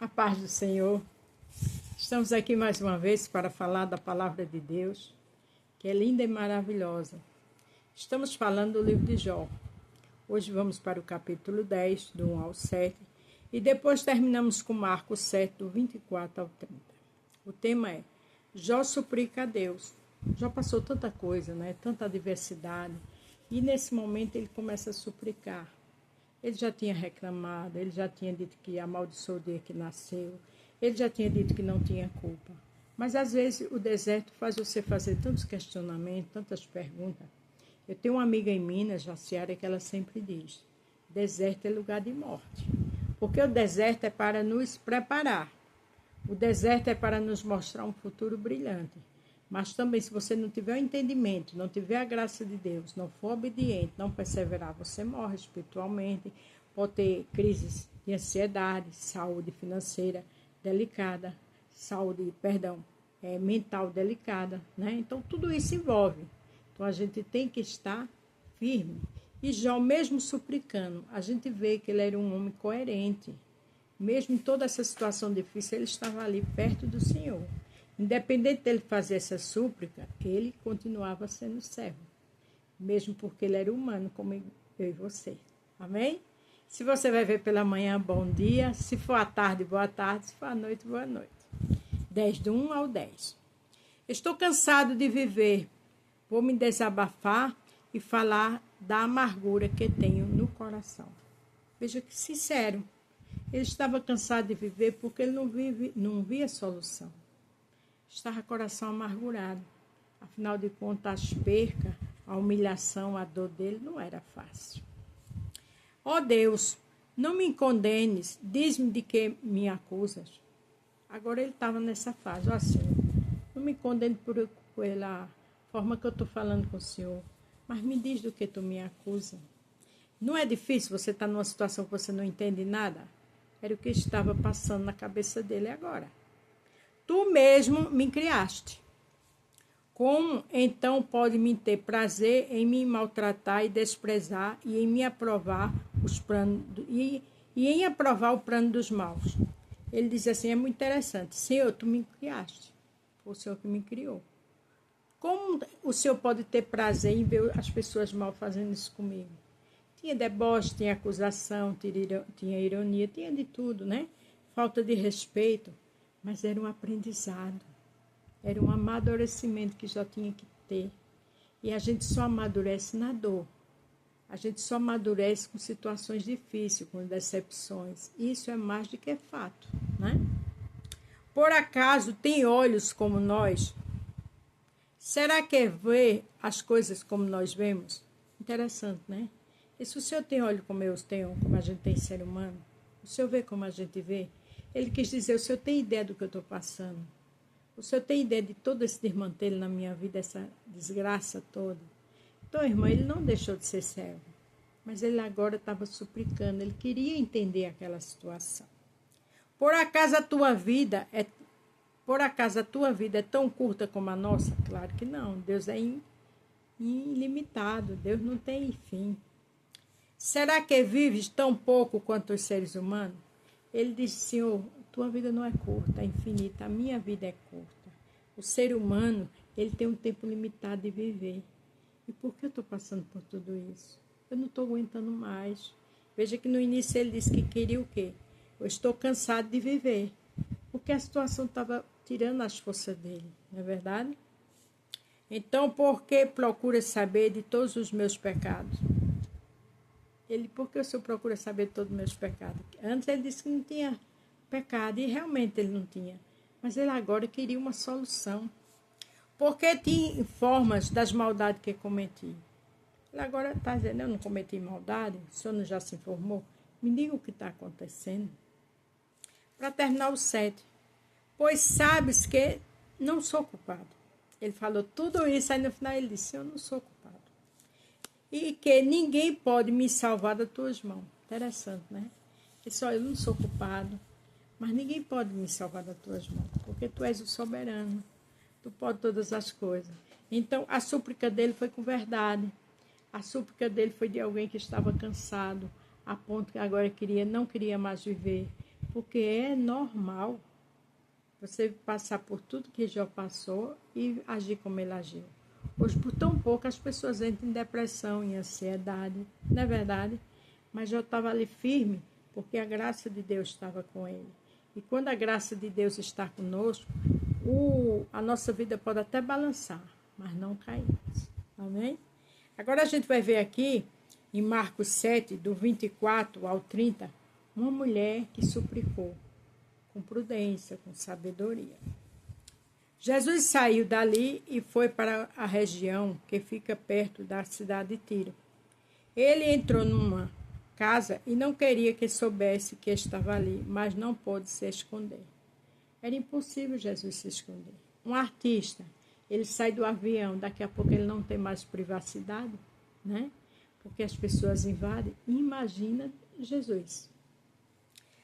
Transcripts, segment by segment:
A paz do Senhor. Estamos aqui mais uma vez para falar da palavra de Deus, que é linda e maravilhosa. Estamos falando do livro de Jó. Hoje vamos para o capítulo 10, do 1 ao 7, e depois terminamos com Marcos 7, do 24 ao 30. O tema é Jó suplica a Deus. Jó passou tanta coisa, tanta adversidade, e nesse momento ele começa a suplicar. Ele já tinha reclamado, ele já tinha dito que amaldiçoou o dia que nasceu, ele já tinha dito que não tinha culpa. Mas às vezes o deserto faz você fazer tantos questionamentos, tantas perguntas. Eu tenho uma amiga em Minas, Jaciara, que ela sempre diz: deserto é lugar de morte. Porque o deserto é para nos preparar. O deserto é para nos mostrar um futuro brilhante. Mas também, se você não tiver o entendimento, não tiver a graça de Deus, não for obediente, não perseverar, você morre espiritualmente, pode ter crises de ansiedade, saúde financeira delicada, mental delicada, Então, tudo isso envolve. Então, a gente tem que estar firme. E Jó, mesmo suplicando, a gente vê que ele era um homem coerente. Mesmo em toda essa situação difícil, ele estava ali perto do Senhor. Independente dele fazer essa súplica, ele continuava sendo servo. Mesmo porque ele era humano, como eu e você. Amém? Se você vai ver pela manhã, bom dia. Se for à tarde, boa tarde. Se for à noite, boa noite. 10 do 1 ao 10. Estou cansado de viver. Vou me desabafar e falar da amargura que tenho no coração. Veja que sincero. Ele estava cansado de viver porque ele não via solução. Estava com o coração amargurado. Afinal de contas, as percas, a humilhação, a dor dele não era fácil. Ó Deus, não me condenes, diz-me de que me acusas. Agora ele estava nessa fase, ó Senhor, não me condene pela forma que eu estou falando com o Senhor, mas me diz do que tu me acusa. Não é difícil você estar numa situação que você não entende nada? Era o que estava passando na cabeça dele agora. Tu mesmo me criaste. Como então pode me ter prazer em me maltratar e desprezar e em me aprovar os planos e em aprovar o plano dos maus? Ele diz assim, é muito interessante. Senhor, tu me criaste. Foi o Senhor que me criou. Como o Senhor pode ter prazer em ver as pessoas mal fazendo isso comigo? Tinha deboche, tinha acusação, tinha ironia, tinha de tudo, Falta de respeito. Mas era um aprendizado, era um amadurecimento que já tinha que ter. E a gente só amadurece na dor. A gente só amadurece com situações difíceis, com decepções. Isso é mais do que fato, Por acaso tem olhos como nós? Será que vê as coisas como nós vemos? Interessante, E se o Senhor tem olho como eu tenho, como a gente tem ser humano, o Senhor vê como a gente vê? Ele quis dizer, o Senhor tem ideia do que eu estou passando? O Senhor tem ideia de todo esse desmantelho na minha vida, essa desgraça toda? Então, irmã, ele não deixou de ser servo, mas ele agora estava suplicando, ele queria entender aquela situação. Por acaso a tua vida é tão curta como a nossa? Claro que não, Deus é ilimitado, Deus não tem fim. Será que vives tão pouco quanto os seres humanos? Ele disse, Senhor, tua vida não é curta, é infinita, a minha vida é curta. O ser humano, ele tem um tempo limitado de viver. E por que eu estou passando por tudo isso? Eu não estou aguentando mais. Veja que no início ele disse que queria o quê? Eu estou cansado de viver. Porque a situação estava tirando as forças dele, não é verdade? Então, por que procura saber de todos os meus pecados? Por que o Senhor procura saber de todos os meus pecados? Antes ele disse que não tinha pecado, e realmente ele não tinha. Mas ele agora queria uma solução. Por que te informas das maldades que cometi? Ele agora está dizendo, eu não cometi maldade, o Senhor não já se informou? Me diga o que está acontecendo. Para terminar o 7. Pois sabes que não sou culpado. Ele falou tudo isso, aí no final ele disse, eu não sou culpado. E que ninguém pode me salvar das tuas mãos. Interessante, Ele disse, eu não sou culpado, mas ninguém pode me salvar das tuas mãos, porque tu és o soberano, tu podes todas as coisas. Então, a súplica dele foi com verdade. A súplica dele foi de alguém que estava cansado, a ponto que agora não queria mais viver, porque é normal você passar por tudo que Jó passou e agir como ele agiu. Hoje, por tão pouco, as pessoas entram em depressão, em ansiedade, não é verdade? Mas Jó estava ali firme, porque a graça de Deus estava com ele. E quando a graça de Deus está conosco, a nossa vida pode até balançar, mas não cair. Amém? Agora a gente vai ver aqui, em Marcos 7, do 24 ao 30, uma mulher que suplicou com prudência, com sabedoria. Jesus saiu dali e foi para a região que fica perto da cidade de Tiro. Ele entrou numa casa e não queria que soubesse que estava ali, mas não pôde se esconder. Era impossível Jesus se esconder. Um artista, ele sai do avião, daqui a pouco ele não tem mais privacidade, né? Porque as pessoas invadem. Imagina Jesus.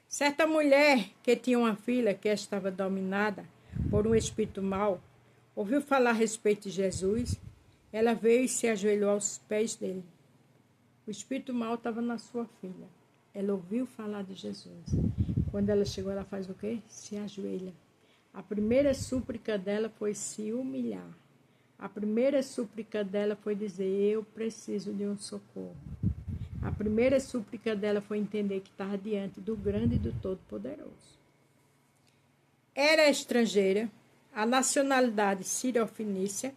Certa mulher que tinha uma filha que estava dominada por um espírito mau, ouviu falar a respeito de Jesus. Ela veio e se ajoelhou aos pés dele. O espírito mau estava na sua filha. Ela ouviu falar de Jesus. Quando ela chegou, ela faz o quê? Se ajoelha. A primeira súplica dela foi se humilhar. A primeira súplica dela foi dizer: eu preciso de um socorro. A primeira súplica dela foi entender que estava diante do grande e do todo-poderoso. Era estrangeira, a nacionalidade sírio-fenícia,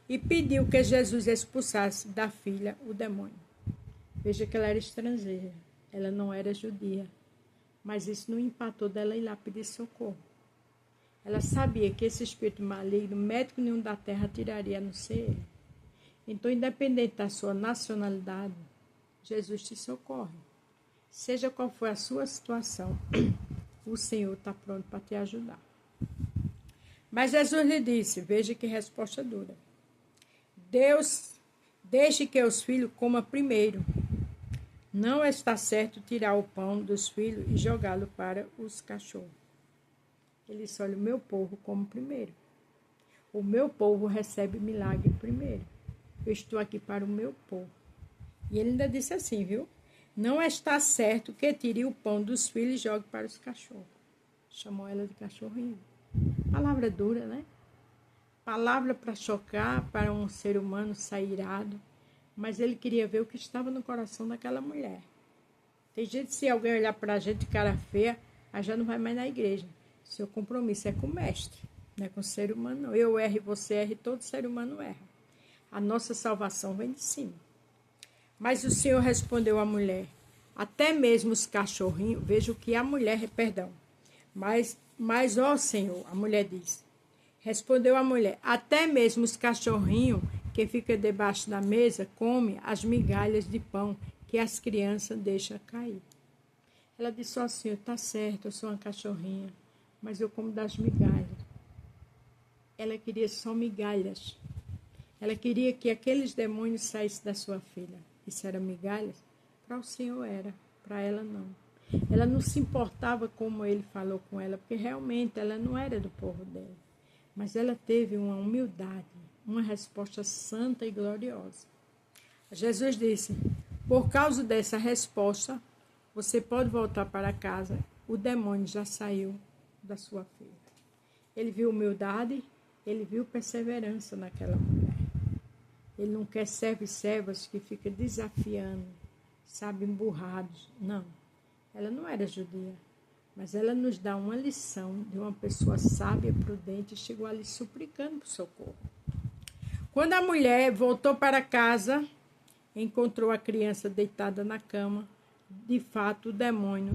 e pediu que Jesus expulsasse da filha o demônio. Veja que ela era estrangeira, ela não era judia, mas isso não empatou dela ir lá pedir socorro. Ela sabia que esse espírito maligno, médico nenhum da terra tiraria a não ser ele. Então, independente da sua nacionalidade, Jesus te socorre. Seja qual for a sua situação, o Senhor está pronto para te ajudar. Mas Jesus lhe disse, veja que resposta dura: Deus, deixe que os filhos comam primeiro. Não está certo tirar o pão dos filhos e jogá-lo para os cachorros. Ele disse: olha, o meu povo come primeiro. O meu povo recebe milagre primeiro. Eu estou aqui para o meu povo. E ele ainda disse assim, viu? Não está certo que tire o pão dos filhos e jogue para os cachorros. Chamou ela de cachorrinho. Palavra dura, né? Palavra para chocar, para um ser humano sair irado. Mas ele queria ver o que estava no coração daquela mulher. Tem gente, se alguém olhar para a gente de cara feia, aí já não vai mais na igreja. Seu compromisso é com o mestre, não é com o ser humano, não. Eu erro e você erra e todo ser humano erra. A nossa salvação vem de cima. Mas o Senhor respondeu à mulher: até mesmo os cachorrinhos, veja o que a mulher, mas ó Senhor, a mulher diz, respondeu a mulher: até mesmo os cachorrinhos que ficam debaixo da mesa comem as migalhas de pão que as crianças deixam cair. Ela disse: ó Senhor, está certo, eu sou uma cachorrinha, mas eu como das migalhas. Ela queria só migalhas. Ela queria que aqueles demônios saíssem da sua filha. Isso era migalhas? Para o Senhor era, para ela não. Ela não se importava como ele falou com ela, porque realmente ela não era do povo dela. Mas ela teve uma humildade, uma resposta santa e gloriosa. Jesus disse: por causa dessa resposta, você pode voltar para casa, o demônio já saiu da sua filha. Ele viu humildade, ele viu perseverança naquela mulher. Ele não quer servos e servas que ficam desafiando, sabe, emburrados. Não, ela não era judia, mas ela nos dá uma lição de uma pessoa sábia, prudente, e chegou ali suplicando por socorro. Quando a mulher voltou para casa, encontrou a criança deitada na cama. De fato, o demônio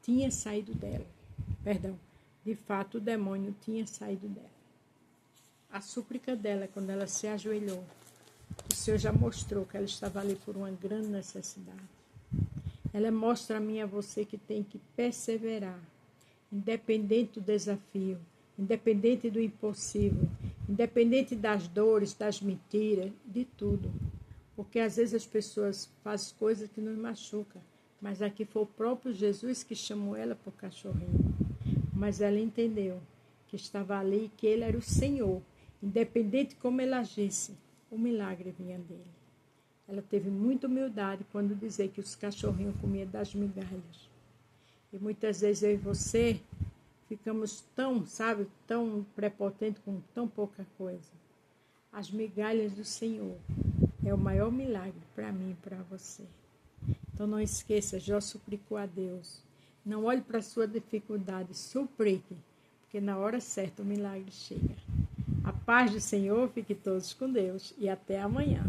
tinha saído dela. De fato, o demônio tinha saído dela. A súplica dela, quando ela se ajoelhou, o Senhor já mostrou que ela estava ali por uma grande necessidade. Ela mostra a mim e a você que tem que perseverar, independente do desafio, independente do impossível, independente das dores, das mentiras, de tudo. Porque às vezes as pessoas fazem coisas que nos machucam, mas aqui foi o próprio Jesus que chamou ela por cachorrinho. Mas ela entendeu que estava ali e que ele era o Senhor. Independente de como ela agisse, o milagre vinha dele. Ela teve muita humildade quando dizer que os cachorrinhos comiam das migalhas. E muitas vezes eu e você ficamos tão, sabe, tão prepotentes com tão pouca coisa. As migalhas do Senhor é o maior milagre para mim e para você. Então não esqueça, Jó suplicou a Deus. Não olhe para a sua dificuldade, suplique, porque na hora certa o milagre chega. A paz do Senhor, fique todos com Deus e até amanhã.